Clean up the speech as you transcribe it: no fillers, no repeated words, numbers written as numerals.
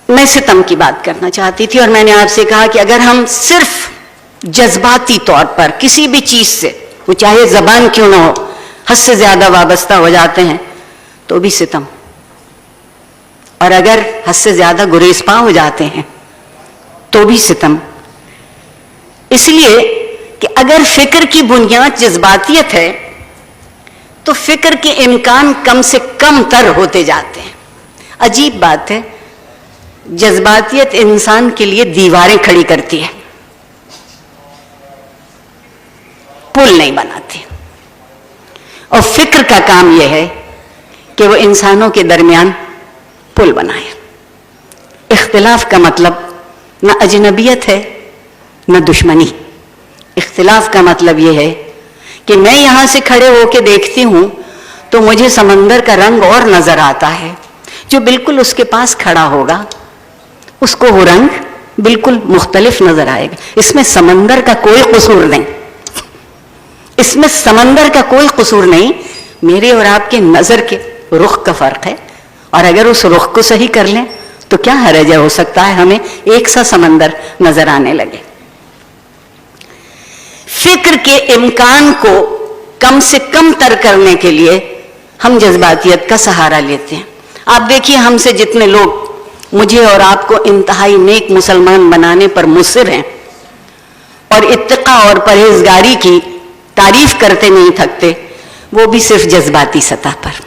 میں ستم کی بات کرنا چاہتی تھی، اور میں نے آپ سے کہا کہ اگر ہم صرف جذباتی طور پر کسی بھی چیز سے، وہ چاہے زبان کیوں نہ ہو، حد سے زیادہ وابستہ ہو جاتے ہیں تو بھی ستم، اور اگر حد سے زیادہ گریز پا ہو جاتے ہیں تو بھی ستم. اس لیے کہ اگر فکر کی بنیاد جذباتیت ہے تو فکر کے امکان کم سے کم تر ہوتے جاتے ہیں. عجیب بات ہے، جذباتیت انسان کے لیے دیواریں کھڑی کرتی ہے، پل نہیں بناتی. اور فکر کا کام یہ ہے کہ وہ انسانوں کے درمیان پل بنائے. اختلاف کا مطلب نہ اجنبیت ہے نہ دشمنی. اختلاف کا مطلب یہ ہے کہ میں یہاں سے کھڑے ہو کے دیکھتی ہوں تو مجھے سمندر کا رنگ اور نظر آتا ہے، جو بالکل اس کے پاس کھڑا ہوگا اس کو وہ رنگ بالکل مختلف نظر آئے گا. اس میں سمندر کا کوئی قصور نہیں، اس میں سمندر کا کوئی قصور نہیں، میرے اور آپ کے نظر کے رخ کا فرق ہے. اور اگر اس رخ کو صحیح کر لیں تو کیا حرج ہو سکتا ہے ہمیں ایک سا سمندر نظر آنے لگے. فکر کے امکان کو کم سے کم تر کرنے کے لیے ہم جذباتیت کا سہارا لیتے ہیں. آپ دیکھیے ہم سے جتنے لوگ مجھے اور آپ کو انتہائی نیک مسلمان بنانے پر مصر ہیں اور اتقاء اور پرہیزگاری کی تعریف کرتے نہیں تھکتے، وہ بھی صرف جذباتی سطح پر.